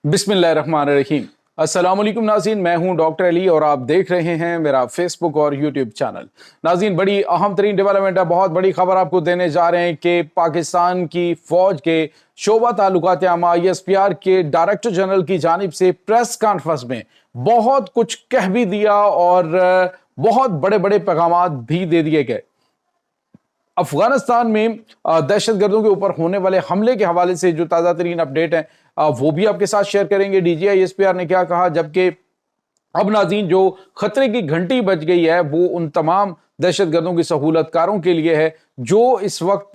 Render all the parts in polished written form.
बिस्मिल्लाहिर्रहमानिर्रहीम। अस्सलाम वालेकुम नाज़रीन, मैं हूं डॉक्टर अली और आप देख रहे हैं मेरा फेसबुक और यूट्यूब चैनल। नाज़रीन, बड़ी अहम तरीन डेवलपमेंट है, बहुत बड़ी खबर आपको देने जा रहे हैं कि पाकिस्तान की फ़ौज के शोबा ताल्लुकात आमा ISPR के डायरेक्टर जनरल की जानिब से प्रेस कॉन्फ्रेंस में बहुत कुछ कह भी दिया और बहुत बड़े बड़े पैगामात भी दे दिए गए। अफगानिस्तान में दहशतगर्दों के ऊपर होने वाले हमले के हवाले से जो ताज़ा तरीन अपडेट है वो भी आपके साथ शेयर करेंगे। DG ISPR ने क्या कहा, जबकि अब नाज़रीन जो खतरे की घंटी बज गई है वो उन तमाम दहशतगर्दों की सहूलतकारों के लिए है जो इस वक्त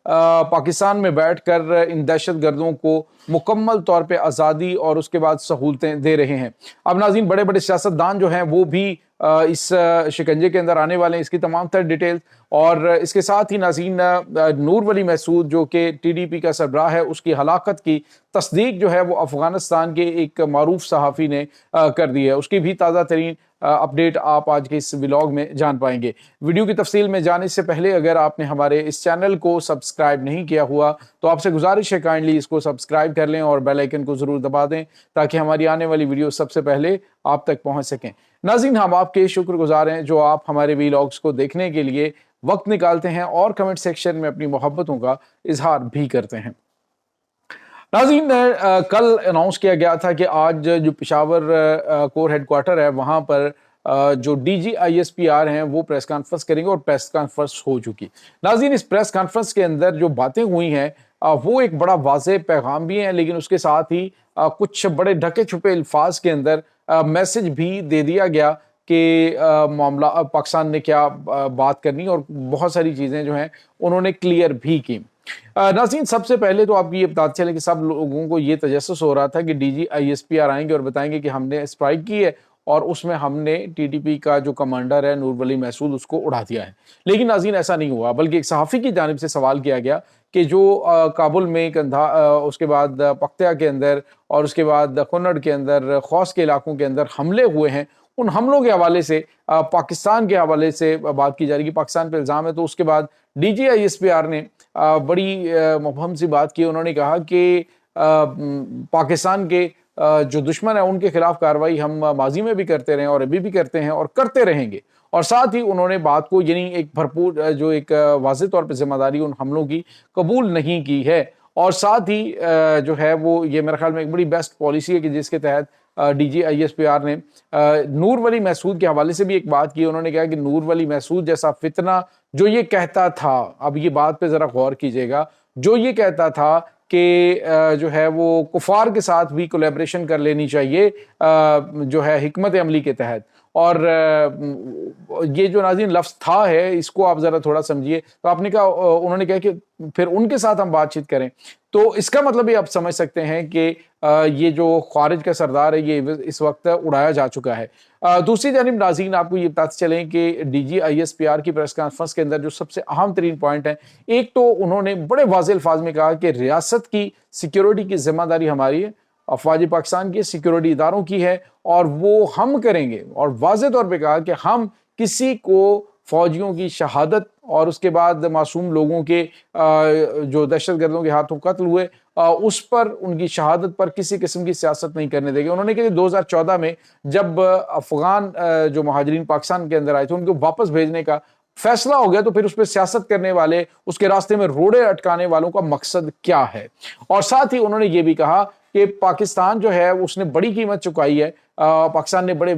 पाकिस्तान में बैठकर इन दहशतगर्दों को मुकम्मल तौर पे आज़ादी और उसके बाद सहूलतें दे रहे हैं। अब नाज़रीन बड़े बड़े सियासतदान जो हैं वो भी इस शिकंजे के अंदर आने वाले हैं, इसकी तमाम तर डिटेल। और इसके साथ ही नाज़रीन नूर वली महसूद जो कि TDP का सरबराह है, उसकी हलाकत की तस्दीक जो है वो अफगानिस्तान के एक मारूफ सहाफ़ी ने कर दी है। उसकी भी ताज़ा तरीन अपडेट आप आज के इस व्लॉग में जान पाएंगे। वीडियो की तफसील में जाने से पहले अगर आपने हमारे इस चैनल को सब्सक्राइब नहीं किया हुआ तो आपसे गुजारिश है काइंडली इसको सब्सक्राइब कर लें और बेल आइकन को ज़रूर दबा दें ताकि हमारी आने वाली वीडियो सबसे पहले आप तक पहुंच सकें। नाज़रीन, हम आपके शुक्रगुजार हैं जो आप हमारे व्लॉग्स को देखने के लिए वक्त निकालते हैं और कमेंट सेक्शन में अपनी मोहब्बतों का इजहार भी करते हैं। नाज़रीन, कल अनाउंस किया गया था कि आज जो पेशावर कोर हेडक्वार्टर है वहाँ पर जो DG ISPR हैं वो प्रेस कॉन्फ्रेंस करेंगे और प्रेस कॉन्फ्रेंस हो चुकी। नाज़रीन, इस प्रेस कॉन्फ्रेंस के अंदर जो बातें हुई हैं वो एक बड़ा वाज़ेह पैगाम भी हैं, लेकिन उसके साथ ही कुछ बड़े ढके छुपे अल्फाज के अंदर मैसेज भी दे दिया गया कि मामला पाकिस्तान ने क्या बात करनी और बहुत सारी चीज़ें जो हैं उन्होंने क्लियर भी की। नाज़रीन, सबसे पहले तो आपको ये बताते चलें कि सब लोगों को ये तजस्सुस हो रहा था कि DG ISPR आएंगे और बताएंगे कि हमने स्ट्राइक की है और उसमें हमने TTP का जो कमांडर है नूर वली महसूद उसको उड़ा दिया है। लेकिन नाज़रीन ऐसा नहीं हुआ, बल्कि एक सहाफ़ी की जानिब से सवाल किया गया कि जो काबुल में कंधा उसके बाद पख्तिया के अंदर और उसके बाद कुन्नड़ के अंदर खौस के इलाकों के अंदर हमले हुए हैं, उन हमलों के हवाले से पाकिस्तान के हवाले से बात की जा रही है, पाकिस्तान पे इल्ज़ाम है। तो उसके बाद DG ISPR ने बड़ी मुबहम सी बात की। उन्होंने कहा कि पाकिस्तान के जो दुश्मन है उनके खिलाफ कार्रवाई हम माजी में भी करते रहे और अभी भी करते हैं और करते रहेंगे। और साथ ही उन्होंने बात को यानी एक भरपूर जो एक वाज़ेह तौर पे जिम्मेदारी उन हमलों की कबूल नहीं की है। और साथ ही जो है वो ये मेरे ख्याल में एक बड़ी बेस्ट पॉलिसी है कि जिसके तहत DG ISPR ने नूर वली महसूद के हवाले से भी एक बात की। उन्होंने कहा कि नूर वली महसूद जैसा फितना जो ये कहता था, अब ये बात पे ज़रा गौर कीजिएगा, जो ये कहता था कि जो है वो कुफार के साथ भी कोलैबोरेशन कर लेनी चाहिए जो है हिकमत अमली के तहत। और ये जो नाज़रीन लफ्ज़ था है इसको आप ज़रा थोड़ा समझिए। तो आपने कहा, उन्होंने कहा कि फिर उनके साथ हम बातचीत करें। तो इसका मतलब ये आप समझ सकते हैं कि ये जो ख़ारिज का सरदार है ये इस वक्त उड़ाया जा चुका है। दूसरी जानिब नाज़रीन आपको ये बताते चलें कि DG ISPR की प्रेस कॉन्फ्रेंस के अंदर जो सबसे अहम तरीन पॉइंट है, एक तो उन्होंने बड़े वाज़ेह अल्फाज में कहा कि रियासत की सिक्योरिटी की जिम्मेदारी हमारी है, अफवाज पाकिस्तान की सिक्योरिटी इदारों की है और वो हम करेंगे। और वाज़ेह तौर पे कहा कि हम किसी को फौजियों की शहादत और उसके बाद मासूम लोगों के जो दहशतगर्दों के हाथों कत्ल हुए उस पर उनकी शहादत पर किसी किस्म की सियासत नहीं करने देंगे। उन्होंने कहा कि 2014 में जब अफगान जो महाजरीन पाकिस्तान के अंदर आए थे उनको वापस भेजने का फैसला हो गया तो फिर उस पर सियासत करने वाले, उसके रास्ते में रोड़े अटकाने वालों का मकसद क्या है। और साथ ही उन्होंने ये भी कहा कि पाकिस्तान जो है उसने बड़ी कीमत चुकाई है, पाकिस्तान ने बड़े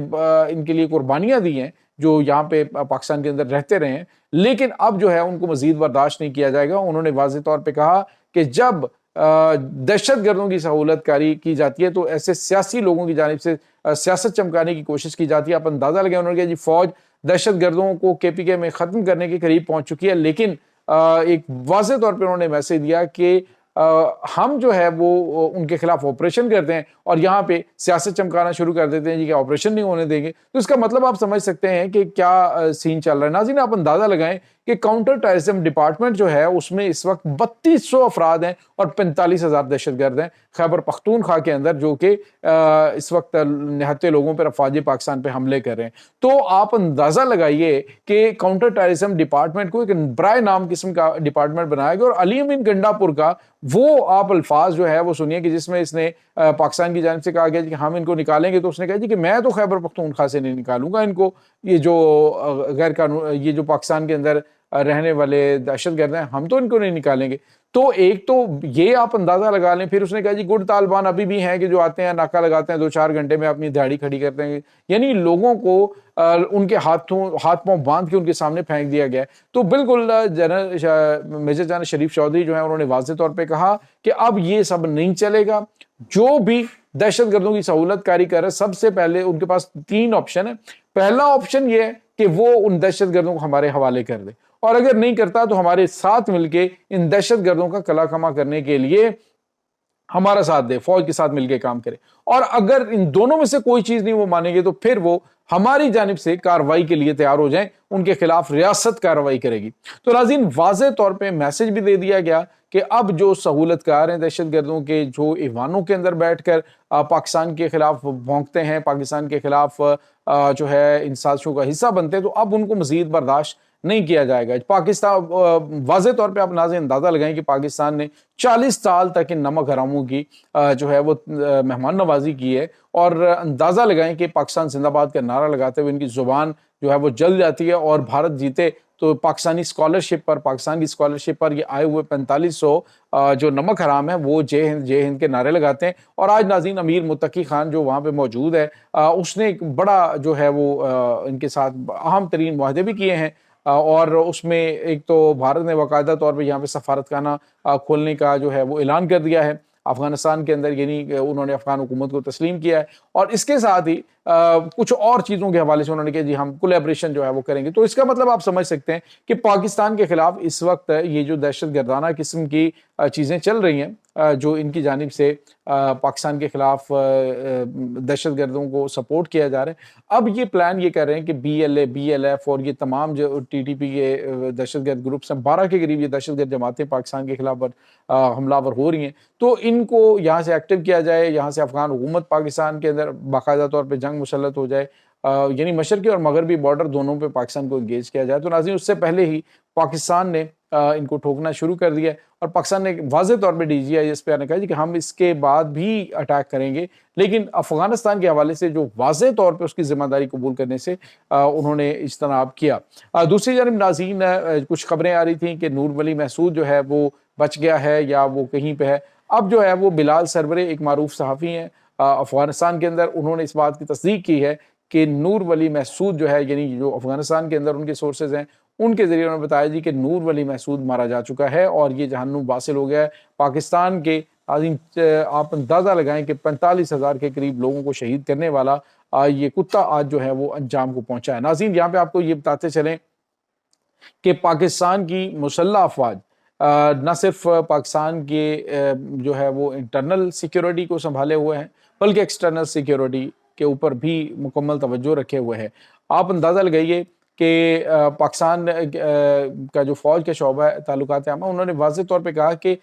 इनके लिए कुर्बानियां दी हैं जो यहाँ पे पाकिस्तान के अंदर रहते रहे हैं, लेकिन अब जो है उनको मजीद बर्दाश्त नहीं किया जाएगा। उन्होंने वाज़ेह तौर पे कहा कि जब दहशतगर्दों की सहूलतकारी की जाती है तो ऐसे सियासी लोगों की जानिब से सियासत चमकाने की कोशिश की जाती है। आप अंदाजा लगाएं, उन्होंने कहा जी फौज दहशतगर्दों को KPK में ख़त्म करने के करीब पहुंच चुकी है, लेकिन एक वाज़ेह तौर पर उन्होंने मैसेज दिया कि हम जो है वो उनके खिलाफ ऑपरेशन करते हैं और यहाँ पे सियासत चमकाना शुरू कर देते हैं जी कि ऑपरेशन नहीं होने देंगे। तो इसका मतलब आप समझ सकते हैं कि क्या सीन चल रहा है। नाज़रीन, आप अंदाजा लगाएं कि काउंटर टेररिज्म डिपार्टमेंट जो है उसमें इस वक्त 3200 अफराद हैं और 45,000 दहशतगर्द हैं खैबर पख्तूनख्वा के अंदर, जो कि इस वक्त निहत्ते लोगों पर अफवाज पाकिस्तान पे हमले कर रहे हैं। तो आप अंदाजा लगाइए कि काउंटर टेररिज्म डिपार्टमेंट को एक ब्राय नाम किस्म का डिपार्टमेंट बनाया गया और अली अमीन गंडापुर का وہ آپ الفاظ جو ہے وہ سنیے کہ جس میں اس نے پاکستان کی جانب سے کہا گیا کہ ہم ان کو نکالیں گے، تو اس نے کہا جی کہ میں تو خیبر پختونخوا سے نہیں نکالوں گا ان کو، یہ جو غیر قانون، یہ جو پاکستان کے اندر رہنے والے دہشت گرد ہیں، ہم تو ان کو نہیں نکالیں گے۔ تو ایک تو یہ آپ اندازہ لگا لیں۔ پھر اس نے کہا جی گڈ طالبان ابھی بھی ہیں کہ جو آتے ہیں ناکہ لگاتے ہیں 2-4 گھنٹے میں اپنی دہاڑی کھڑی کرتے ہیں، یعنی لوگوں کو ان کے ہاتھ پاؤں باندھ کے ان کے سامنے پھینک دیا گیا ہے۔ تو بالکل میجر جنرل شریف چودھری جو ہیں انہوں نے واضح طور پہ کہا کہ اب یہ سب نہیں چلے گا، جو بھی دہشت گردوں کی سہولت کاری کر رہے، سب سے پہلے ان کے پاس 3 آپشن ہیں۔ پہلا آپشن یہ ہے کہ وہ ان دہشت گردوں کو ہمارے حوالے کر دے، اور اگر نہیں کرتا تو ہمارے ساتھ مل کے ان دہشت گردوں کا کلا کما کرنے کے لیے ہمارا ساتھ دے، فوج کے ساتھ مل کے کام کرے۔ اور اگر ان دونوں میں سے کوئی چیز نہیں وہ مانیں گے تو پھر وہ ہماری جانب سے کارروائی کے لیے تیار ہو جائیں، ان کے خلاف ریاست کارروائی کرے گی۔ تو ناظرین واضح طور پہ میسج بھی دے دیا گیا کہ اب جو سہولت کار ہیں دہشت گردوں کے، جو ایوانوں کے اندر بیٹھ کر پاکستان کے خلاف بھونکتے ہیں، پاکستان کے خلاف جو ہے ان سازشوں کا حصہ بنتے ہیں، تو اب ان کو مزید برداشت نہیں کیا جائے گا۔ پاکستان واضح طور پہ آپ ناظرین اندازہ لگائیں کہ پاکستان نے 40 سال تک ان نمک حراموں کی جو ہے وہ مہمان نوازی کی ہے، اور اندازہ لگائیں کہ پاکستان زندہ باد کا نعرہ لگاتے ہوئے ان کی زبان جو ہے وہ جل جاتی ہے، اور بھارت جیتے تو پاکستانی اسکالرشپ پر، پاکستان کی اسکالرشپ پر یہ آئے ہوئے 4500 جو نمک حرام ہیں وہ جے ہند جے ہند کے نعرے لگاتے ہیں۔ اور آج ناظرین امیر متقی خان جو وہاں پہ موجود ہے، اس نے ایک بڑا جو ہے وہ ان کے ساتھ اہم ترین معاہدے بھی کیے ہیں، اور اس میں ایک تو بھارت نے باقاعدہ طور پہ یہاں پہ سفارت خانہ کھولنے کا جو ہے وہ اعلان کر دیا ہے افغانستان کے اندر، یعنی انہوں نے افغان حکومت کو تسلیم کیا ہے، اور اس کے ساتھ ہی کچھ اور چیزوں کے حوالے سے انہوں نے کہا جی ہم کولیبریشن جو ہے وہ کریں گے۔ تو اس کا مطلب آپ سمجھ سکتے ہیں کہ پاکستان کے خلاف اس وقت یہ جو دہشت گردانہ قسم کی چیزیں چل رہی ہیں، جو ان کی جانب سے پاکستان کے خلاف دہشت گردوں کو سپورٹ کیا جا رہا ہے، اب یہ پلان یہ کر رہے ہیں کہ BLF اور یہ تمام جو TTP کے دہشت گرد گروپس ہیں، 12 کے قریب یہ دہشت گرد جماعتیں پاکستان کے خلاف حملہ آور ہو رہی ہیں، تو ان کو یہاں سے ایکٹیو کیا جائے، یہاں سے افغان حکومت پاکستان کے اندر باقاعدہ طور پہ جنگ مسلط ہو جائے، یعنی مشرقی اور مغربی بارڈر دونوں پہ پاکستان کو انگیج کیا جائے۔ تو ناظرین اس سے پہلے ہی پاکستان نے ان کو ٹھوکنا شروع کر دیا ہے، اور پاکستان نے واضح طور پہ DGIS پہ نے کہا کہ ہم اس کے بعد بھی اٹیک کریں گے، لیکن افغانستان کے حوالے سے جو واضح طور پہ اس کی ذمہ داری قبول کرنے سے انہوں نے اجتناب کیا۔ دوسری جانب ناظرین کچھ خبریں آ رہی تھیں کہ نور ولی محسود جو ہے وہ بچ گیا ہے یا وہ کہیں پہ ہے۔ اب جو ہے وہ بلال سرورے ایک معروف صحافی ہیں افغانستان کے اندر، انہوں نے اس بات کی تصدیق کی ہے کہ نور ولی محسود جو ہے، یعنی جو افغانستان کے اندر ان کے سورسز ہیں، ان کے ذریعے انہوں نے بتایا جی کہ نور ولی محسود مارا جا چکا ہے اور یہ جہنم واصل ہو گیا ہے۔ پاکستان کے آپ اندازہ لگائیں کہ 45,000 کے قریب لوگوں کو شہید کرنے والا یہ کتا آج جو ہے وہ انجام کو پہنچا ہے۔ ناظرین یہاں پہ آپ کو یہ بتاتے چلیں کہ پاکستان کی مسلح افواج نہ صرف پاکستان کے جو ہے وہ انٹرنل سیکیورٹی کو سنبھالے ہوئے ہیں، بلکہ ایکسٹرنل سیکیورٹی کے اوپر بھی مکمل توجہ رکھے ہوئے ہیں۔ آپ اندازہ لگائیے کہ پاکستان کا جو فوج کا شعبہ ہے تعلقات عامہ، انہوں نے واضح طور پہ کہا کہ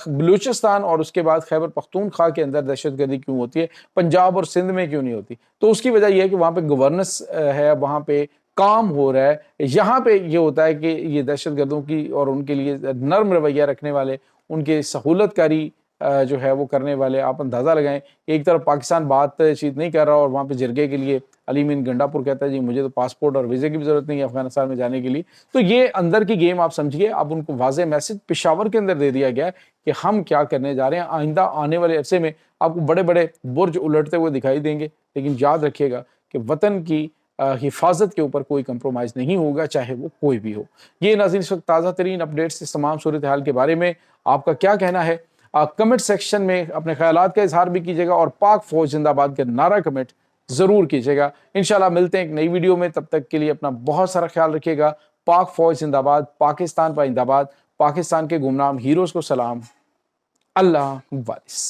بلوچستان اور اس کے بعد خیبر پختونخوا کے اندر دہشت گردی کیوں ہوتی ہے، پنجاب اور سندھ میں کیوں نہیں ہوتی؟ تو اس کی وجہ یہ ہے کہ وہاں پہ گورننس ہے، وہاں پہ کام ہو رہا ہے۔ یہاں پہ یہ ہوتا ہے کہ یہ دہشت گردوں کی اور ان کے لیے نرم رویہ رکھنے والے، ان کے سہولت کاری جو ہے وہ کرنے والے، آپ اندازہ لگائیں ایک طرف پاکستان بات چیت نہیں کر رہا اور وہاں پہ جرگے کے لیے علیمین گنڈا پور کہتا ہے جی مجھے تو پاسپورٹ اور ویزے کی بھی ضرورت نہیں ہے افغانستان میں جانے کے لیے۔ تو یہ اندر کی گیم آپ سمجھیے۔ اب ان کو واضح میسج پشاور کے اندر دے دیا گیا ہے کہ ہم کیا کرنے جا رہے ہیں، آئندہ آنے والے عرصے میں آپ کو بڑے بڑے برج الٹتے ہوئے دکھائی دیں گے، لیکن یاد رکھیے گا کہ وطن کی حفاظت کے اوپر کوئی کمپرومائز نہیں ہوگا، چاہے وہ کوئی بھی ہو۔ یہ ناظرین اس وقت تازہ ترین اپڈیٹس اس تمام صورتحال کے بارے میں آپ کا کیا کہنا ہے؟ کمنٹ سیکشن میں اپنے خیالات کا اظہار بھی کیجیے گا، اور پاک فوج زندہ باد کا نعرہ کمنٹ ضرور کیجیے گا۔ انشاءاللہ ملتے ہیں ایک نئی ویڈیو میں، تب تک کے لیے اپنا بہت سارا خیال رکھیے گا۔ پاک فوج زندہ باد، پاکستان پائندہ باد، پاکستان کے گمنام ہیروز کو سلام، اللہ وارث۔